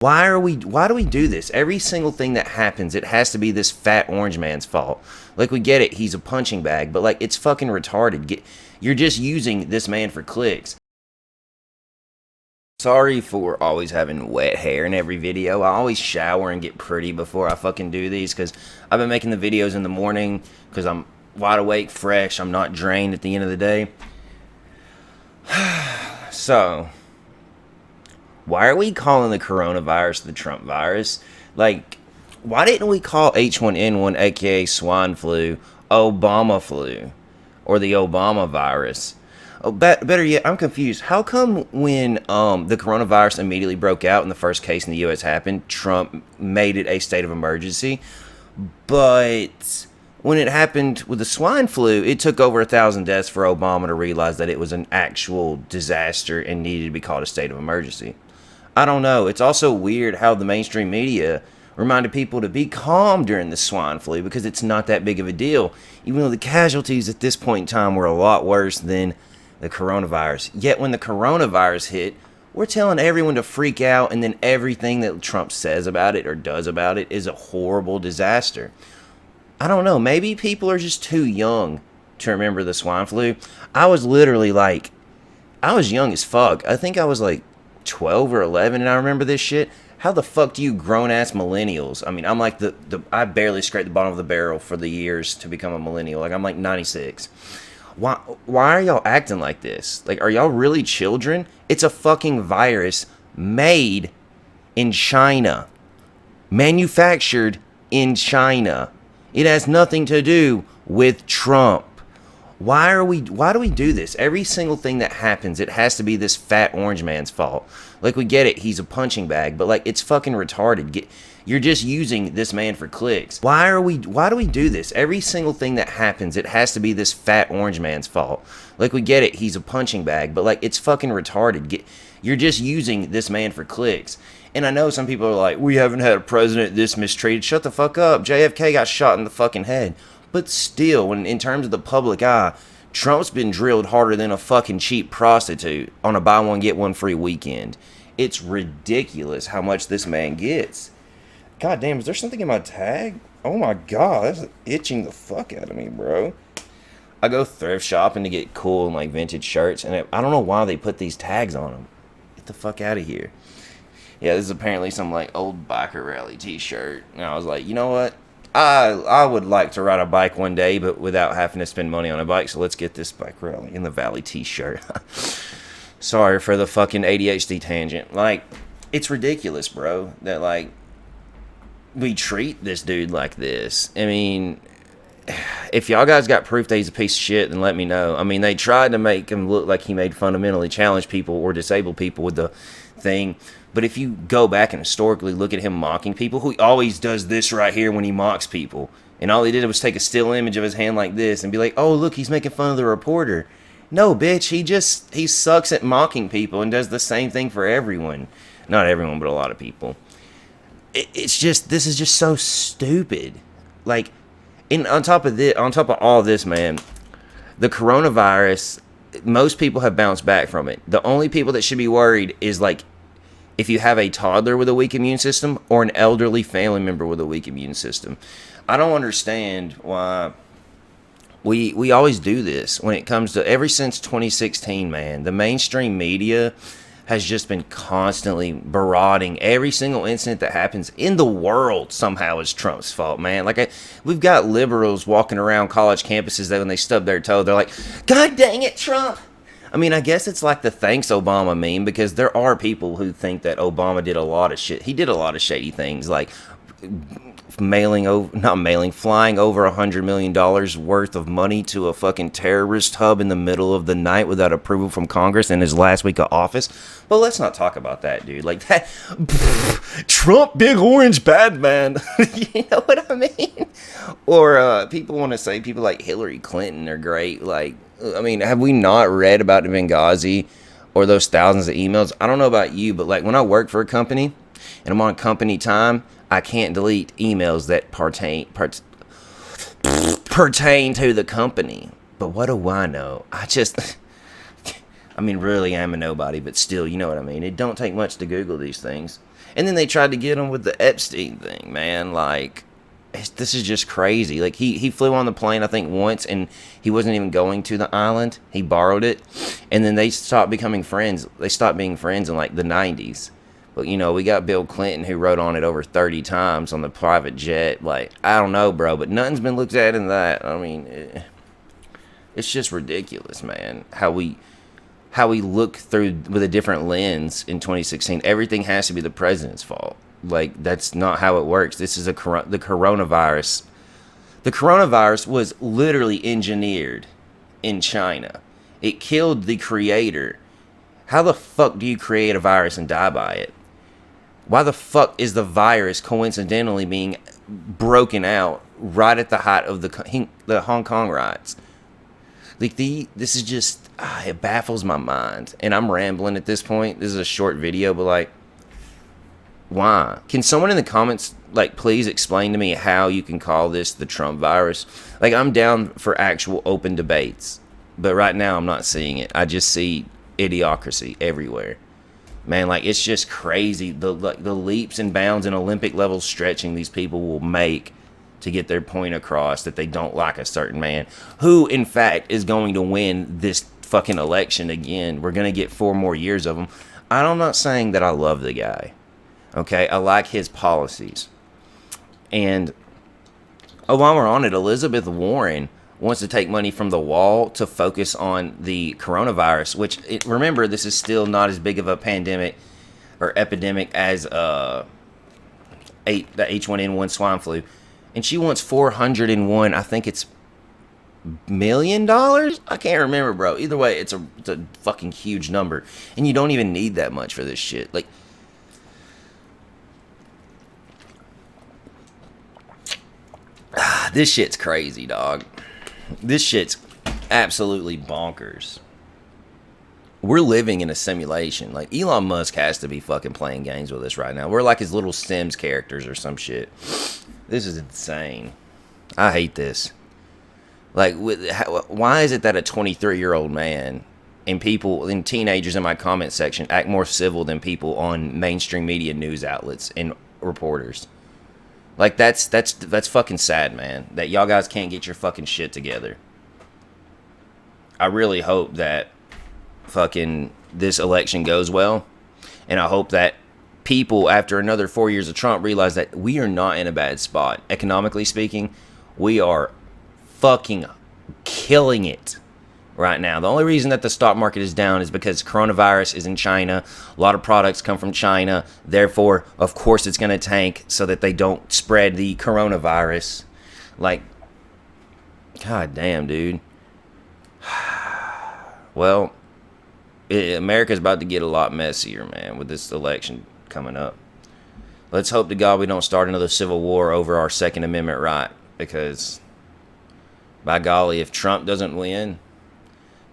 Why do we do this? Every single thing that happens, it has to be this fat orange man's fault. Like, we get it, he's a punching bag, but like, it's fucking retarded. You're just using this man for clicks. Sorry for always having wet hair in every video. I always shower and get pretty before I fucking do these, because I've been making the videos in the morning because I'm wide awake, fresh, I'm not drained at the end of the day. So, why are we calling the coronavirus the Trump virus? Like, why didn't we call H1N1, aka swine flu, Obama flu, or the Obama virus? Oh, better yet, I'm confused. How come when the coronavirus immediately broke out and the first case in the U.S. happened, Trump made it a state of emergency, but when it happened with the swine flu, it took over 1,000 deaths for Obama to realize that it was an actual disaster and needed to be called a state of emergency? I don't know. It's also weird how the mainstream media reminded people to be calm during the swine flu because it's not that big of a deal, even though the casualties at this point in time were a lot worse than the coronavirus. Yet when the coronavirus hit, we're telling everyone to freak out, and then everything that Trump says about it or does about it is a horrible disaster. I don't know. Maybe people are just too young to remember the swine flu. I was literally like, I was young as fuck. I think I was like 12 or 11 and I remember this shit. How the fuck do you grown-ass millennials? I mean, I'm like I barely scraped the bottom of the barrel for the years to become a millennial. Like, I'm like 96. Why are y'all acting like this? Like, are y'all really children? It's a fucking virus made in China. Manufactured in China. It has nothing to do with Trump. Why do we do this? Every single thing that happens, it has to be this fat orange man's fault. Like, we get it, he's a punching bag, but like, it's fucking retarded. You're just using this man for clicks. Why do we do this? Every single thing that happens, it has to be this fat orange man's fault. Like, we get it, he's a punching bag, but like, it's fucking retarded. You're just using this man for clicks. And I know some people are like, we haven't had a president this mistreated. Shut the fuck up. JFK got shot in the fucking head. But still, when in terms of the public eye, Trump's been drilled harder than a fucking cheap prostitute on a buy one get one free weekend. It's ridiculous how much this man gets. God damn, is there something in my tag? Oh my god, that's itching the fuck out of me, bro. I go thrift shopping to get cool and like vintage shirts, and I don't know why they put these tags on them. Get the fuck out of here. Yeah, this is apparently some like old biker rally t-shirt. And I was like, you know what? I would like to ride a bike one day, but without having to spend money on a bike. So let's get this bike rally in the Valley t-shirt. Sorry for the fucking ADHD tangent. Like, it's ridiculous, bro, that like we treat this dude like this. I mean, if y'all guys got proof that he's a piece of shit, then let me know. I mean, they tried to make him look like he made fundamentally challenged people or disabled people with the thing. But if you go back and historically look at him mocking people, who always does this right here when he mocks people. And all he did was take a still image of his hand like this and be like, oh, look, he's making fun of the reporter. No, bitch, he sucks at mocking people and does the same thing for everyone. Not everyone, but a lot of people. It's just, this is just so stupid. Like, on top of all this, man, the coronavirus, most people have bounced back from it. The only people that should be worried is like if you have a toddler with a weak immune system or an elderly family member with a weak immune system. I don't understand why we always do this when it comes to, ever since 2016, man, the mainstream media has just been constantly berating every single incident that happens in the world somehow is Trump's fault, man. Like, we've got liberals walking around college campuses that when they stub their toe, they're like, God dang it, Trump. I mean, I guess it's like the thanks Obama meme, because there are people who think that Obama did a lot of shit. He did a lot of shady things, like flying over $100 million worth of money to a fucking terrorist hub in the middle of the night without approval from Congress in his last week of office. But let's not talk about that, dude. Like that, Trump, big orange bad man. You know what I mean? Or people want to say people like Hillary Clinton are great. Like, I mean, have we not read about Benghazi or those thousands of emails? I don't know about you, but like when I work for a company and I'm on company time, I can't delete emails that pertain to the company. But what do I know? I mean, really, I'm a nobody, but still, you know what I mean. It don't take much to Google these things. And then they tried to get him with the Epstein thing, man. Like, this is just crazy. Like, he flew on the plane, I think, once, and he wasn't even going to the island. He borrowed it. And then they stopped becoming friends. They stopped being friends in, like, the 90s. But, you know, we got Bill Clinton, who rode on it over 30 times on the private jet. Like, I don't know, bro, but nothing's been looked at in that. I mean, it's just ridiculous, man, how we look through with a different lens in 2016. Everything has to be the president's fault. Like, that's not how it works. This is the coronavirus. The coronavirus was literally engineered in China. It killed the creator. How the fuck do you create a virus and die by it? Why the fuck is the virus coincidentally being broken out right at the height of the Hong Kong riots? Like, this is just, it baffles my mind. And I'm rambling at this point. This is a short video, but, like, why? Can someone in the comments, like, please explain to me how you can call this the Trump virus? Like, I'm down for actual open debates, but right now I'm not seeing it. I just see idiocracy everywhere. Man, like, it's just crazy. The leaps and bounds and Olympic level stretching these people will make to get their point across that they don't like a certain man, who, in fact, is going to win this fucking election again. We're going to get 4 more years of him. I'm not saying that I love the guy. Okay, I like his policies. And, while we're on it, Elizabeth Warren wants to take money from the wall to focus on the coronavirus, which, remember, this is still not as big of a pandemic or epidemic as the H1N1 swine flu. And she wants 401, I think it's $1 million? I can't remember, bro. Either way, it's a fucking huge number. And you don't even need that much for this shit. Like, this shit's crazy, dog. This shit's absolutely bonkers. We're living in a simulation. Like, Elon Musk has to be fucking playing games with us right now. We're like his little Sims characters or some shit. This is insane. I hate this. Like, why is it that a 23-year-old man and people and teenagers in my comment section act more civil than people on mainstream media news outlets and reporters? Like, that's fucking sad, man, that y'all guys can't get your fucking shit together. I really hope that fucking this election goes well, and I hope that people, after another 4 years of Trump, realize that we are not in a bad spot. Economically speaking, we are fucking killing it right now. The only reason that the stock market is down is because coronavirus is in China. A lot of products come from China. Therefore, of course, it's going to tank so that they don't spread the coronavirus. Like, god damn, dude. Well, America's about to get a lot messier, man, with this election coming up. Let's hope to God we don't start another civil war over our Second Amendment right, because, by golly, if Trump doesn't win,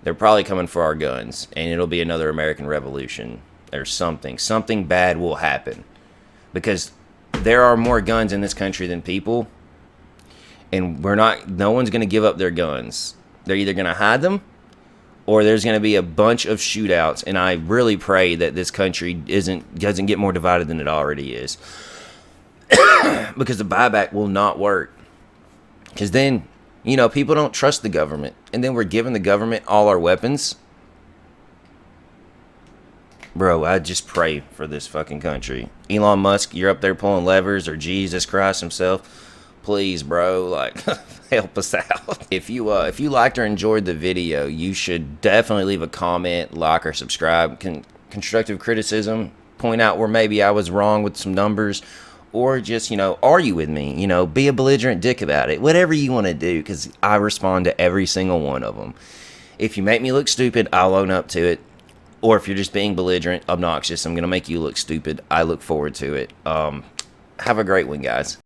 they're probably coming for our guns, and it'll be another American Revolution or something. Something bad will happen, because there are more guns in this country than people, and no one's going to give up their guns. They're either going to hide them, or there's going to be a bunch of shootouts, and I really pray that this country doesn't get more divided than it already is. Because the buyback will not work. Because then, you know, people don't trust the government, and then we're giving the government all our weapons. Bro, I just pray for this fucking country. Elon Musk, you're up there pulling levers, or Jesus Christ himself. Please, bro, like, help us out. If you liked or enjoyed the video, you should definitely leave a comment, like, or subscribe. Constructive criticism, point out where maybe I was wrong with some numbers, or just, you know, argue with me. You know, be a belligerent dick about it. Whatever you want to do, because I respond to every single one of them. If you make me look stupid, I'll own up to it. Or if you're just being belligerent, obnoxious, I'm going to make you look stupid. I look forward to it. Have a great one, guys.